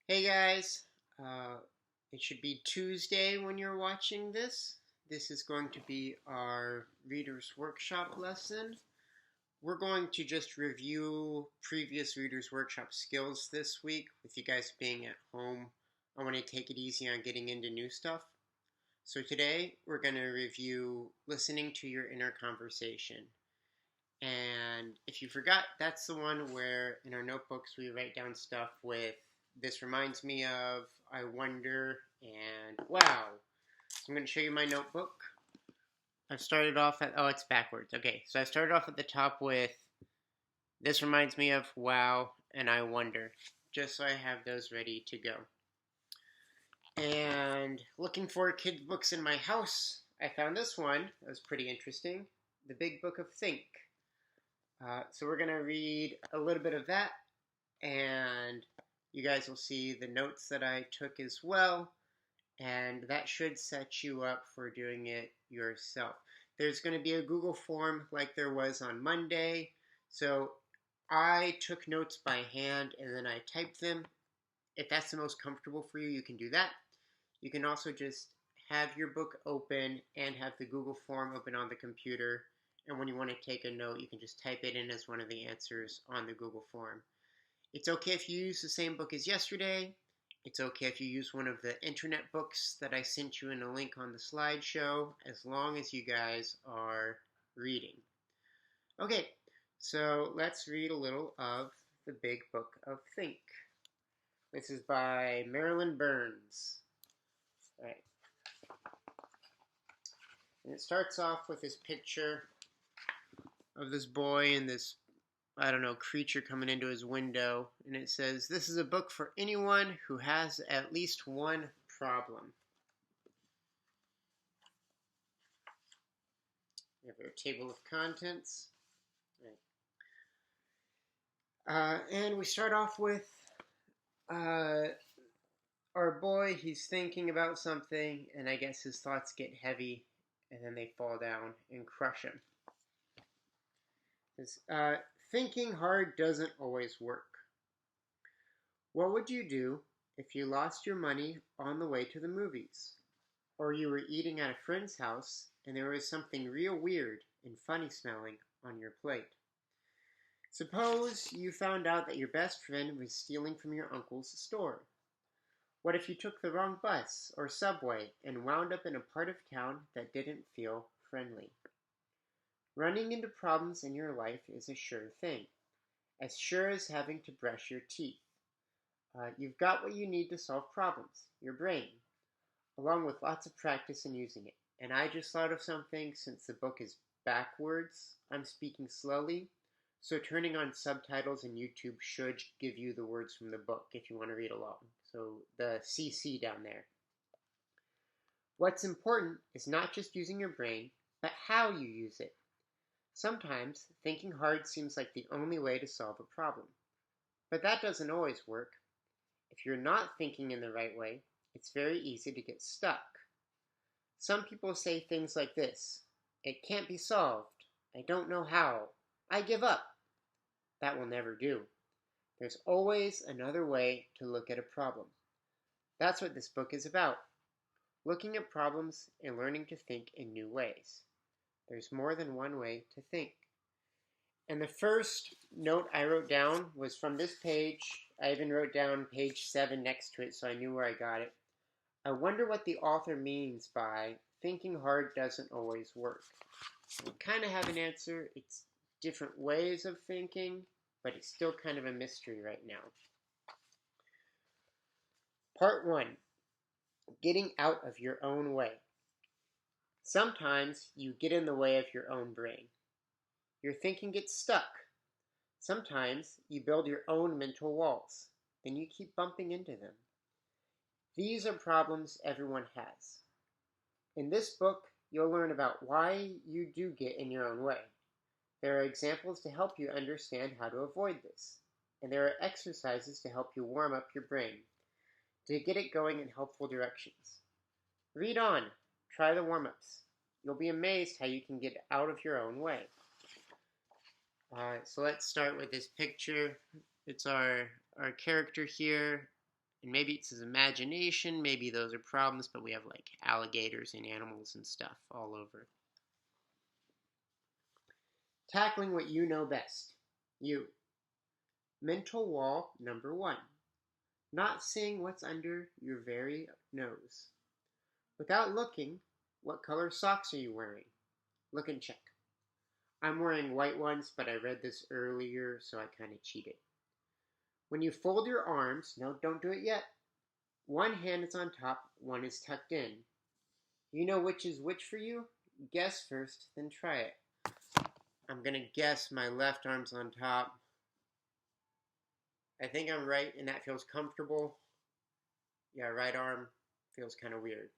Hey guys, uh, it should be Tuesday when you're watching this. This is going to be our Reader's Workshop lesson. We're going to just review previous Reader's Workshop skills this week with you guys being at home. I want to take it easy on getting into new stuff. So today we're going to review listening to your inner conversation. And if you forgot, that's the one where in our notebooks we write down stuff with this reminds me of, I wonder, and wow. So I'm going to show you my notebook. I've started off at, oh, it's backwards. Okay, so I started off at the top with this reminds me of, wow, and I wonder, just so I have those ready to go. And looking for kids' books in my house, I found this one. That was pretty interesting. The Big Book of Think. So we're going to read a little bit of that, and you guys will see the notes that I took as well, and that should set you up for doing it yourself. There's going to be a Google form like there was on Monday, so I took notes by hand and then I typed them. If that's the most comfortable for you, you can do that. You can also just have your book open and have the Google form open on the computer. And when you want to take a note, you can just type it in as one of the answers on the Google form. It's okay if you use the same book as yesterday. It's okay if you use one of the internet books that I sent you in a link on the slideshow, as long as you guys are reading. Okay, so let's read a little of the Big Book of Think. This is by Marilyn Burns. All right. And it starts off with this picture of this boy and this, I don't know, creature coming into his window. And it says, "This is a book for anyone who has at least one problem." We have our table of contents. And we start off with uh, our boy. He's thinking about something, and I guess his thoughts get heavy, and then they fall down and crush him. Thinking hard doesn't always work. What would you do if you lost your money on the way to the movies? Or you were eating at a friend's house and there was something real weird and funny smelling on your plate? Suppose you found out that your best friend was stealing from your uncle's store. What if you took the wrong bus or subway and wound up in a part of town that didn't feel friendly? Running into problems in your life is a sure thing, as sure as having to brush your teeth. You've got what you need to solve problems, your brain, along with lots of practice in using it. And I just thought of something. Since the book is backwards, I'm speaking slowly, so turning on subtitles in YouTube should give you the words from the book if you want to read along. So the CC down there. What's important is not just using your brain, but how you use it. Sometimes thinking hard seems like the only way to solve a problem. But that doesn't always work. If you're not thinking in the right way, it's very easy to get stuck. Some people say things like this: "It can't be solved. I don't know how. I give up." That will never do. There's always another way to look at a problem. That's what this book is about. Looking at problems and learning to think in new ways. There's more than one way to think. And the first note I wrote down was from this page. I even wrote down page 7 next to it so I knew where I got it. I wonder what the author means by thinking hard doesn't always work. I kind of have an answer. It's different ways of thinking, but it's still kind of a mystery right now. Part 1. Getting out of your own way. Sometimes you get in the way of your own brain. Your thinking gets stuck. Sometimes you build your own mental walls. Then you keep bumping into them. These are problems everyone has. In this book, you'll learn about why you do get in your own way. There are examples to help you understand how to avoid this. And there are exercises to help you warm up your brain, to get it going in helpful directions. Read on. Try the warm-ups. You'll be amazed how you can get out of your own way. So let's start with this picture. It's our character here. And maybe it's his imagination, maybe those are problems, but we have like alligators and animals and stuff all over. Tackling what you know best. You. Mental wall number 1. Not seeing what's under your very nose. Without looking, what color socks are you wearing? Look and check. I'm wearing white ones, but I read this earlier, so I kind of cheated. When you fold your arms, no, don't do it yet. One hand is on top, one is tucked in. You know which is which for you? Guess first, then try it. I'm going to guess my left arm's on top. I think I'm right, and that feels comfortable. Yeah, right arm feels kind of weird.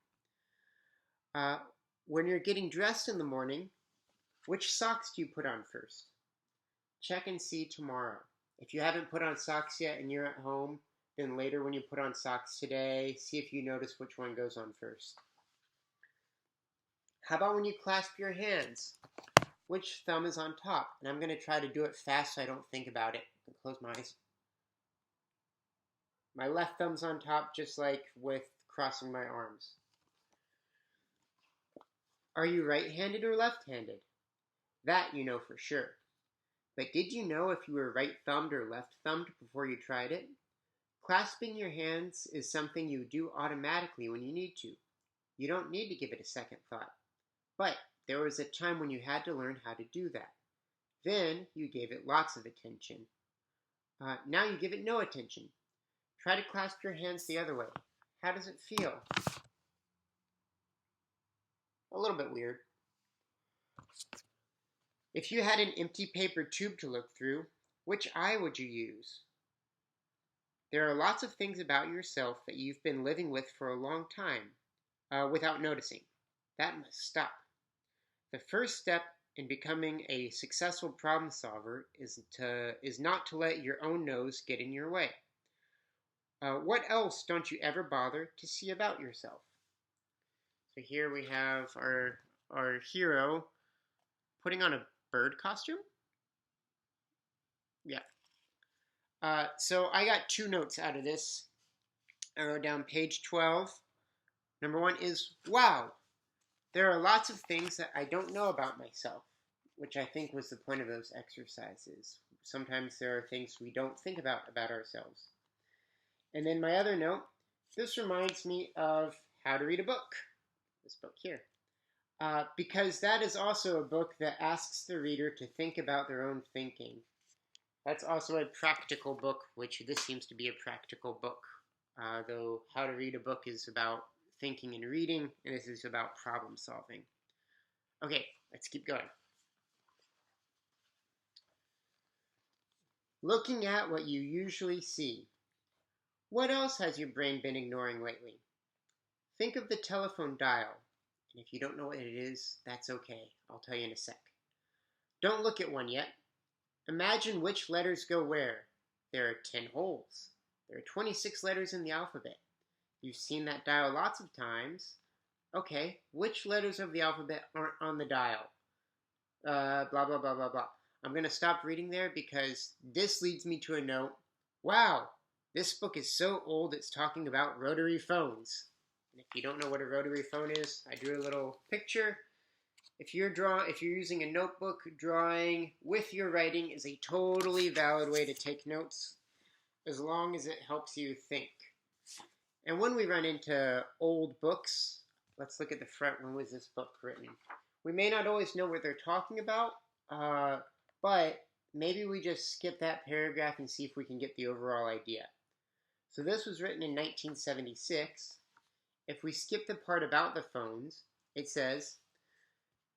When you're getting dressed in the morning, which socks do you put on first? Check and see tomorrow. If you haven't put on socks yet and you're at home, then later when you put on socks today, see if you notice which one goes on first. How about when you clasp your hands? Which thumb is on top? And I'm going to try to do it fast so I don't think about it. I'll close my eyes. My left thumb's on top, just like with crossing my arms. Are you right-handed or left-handed? That you know for sure. But did you know if you were right-thumbed or left-thumbed before you tried it? Clasping your hands is something you do automatically when you need to. You don't need to give it a second thought. But there was a time when you had to learn how to do that. Then you gave it lots of attention. Now you give it no attention. Try to clasp your hands the other way. How does it feel? A little bit weird. If you had an empty paper tube to look through, which eye would you use? There are lots of things about yourself that you've been living with for a long time without noticing. That must stop. The first step in becoming a successful problem solver is not to let your own nose get in your way. What else don't you ever bother to see about yourself? So here we have our hero putting on a bird costume. Yeah. So I got 2 notes out of this. I wrote down page 12. Number 1 is, wow, there are lots of things that I don't know about myself, which I think was the point of those exercises. Sometimes there are things we don't think about ourselves. And then my other note, this reminds me of How to Read a Book, this book here. Because that is also a book that asks the reader to think about their own thinking. That's also a practical book, which this seems to be a practical book. Though How to Read a Book is about thinking and reading, and this is about problem solving. Okay, let's keep going. Looking at what you usually see. What else has your brain been ignoring lately? Think of the telephone dial. And if you don't know what it is, that's okay. I'll tell you in a sec. Don't look at one yet. Imagine which letters go where. There are 10 holes. There are 26 letters in the alphabet. You've seen that dial lots of times. Okay, which letters of the alphabet aren't on the dial? Blah, blah, blah, blah, blah. I'm going to stop reading there because this leads me to a note. Wow, this book is so old it's talking about rotary phones. And if you don't know what a rotary phone is, I drew a little picture. If you're using a notebook, drawing with your writing is a totally valid way to take notes, as long as it helps you think. And when we run into old books, let's look at the front. When was this book written? We may not always know what they're talking about, but maybe we just skip that paragraph and see if we can get the overall idea. So this was written in 1976. If we skip the part about the phones, it says,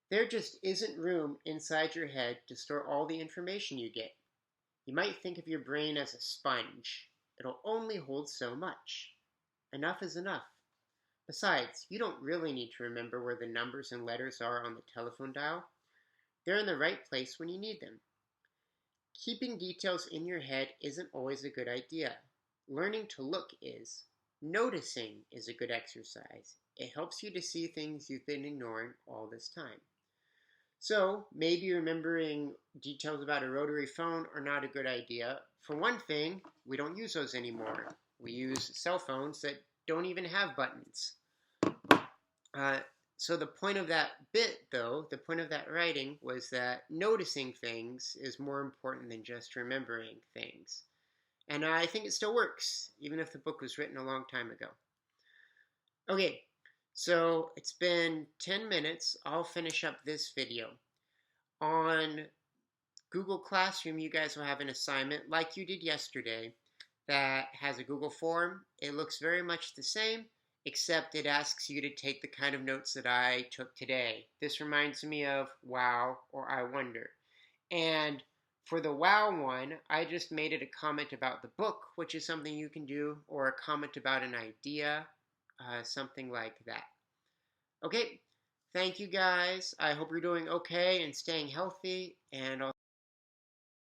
there just isn't room inside your head to store all the information you get. You might think of your brain as a sponge. It'll only hold so much. Enough is enough. Besides, you don't really need to remember where the numbers and letters are on the telephone dial. They're in the right place when you need them. Keeping details in your head isn't always a good idea. Learning to look is. Noticing is a good exercise. It helps you to see things you've been ignoring all this time. So, maybe remembering details about a rotary phone are not a good idea. For one thing, we don't use those anymore. We use cell phones that don't even have buttons. So the point of that bit, though, the point of that writing was that noticing things is more important than just remembering things. And I think it still works, even if the book was written a long time ago. Okay, so it's been 10 minutes. I'll finish up this video. On Google Classroom, you guys will have an assignment like you did yesterday that has a Google form. It looks very much the same, except it asks you to take the kind of notes that I took today. This reminds me of wow or I wonder. And for the wow one, I just made it a comment about the book, which is something you can do, or a comment about an idea, something like that. Okay, thank you guys. I hope you're doing okay and staying healthy, and I'll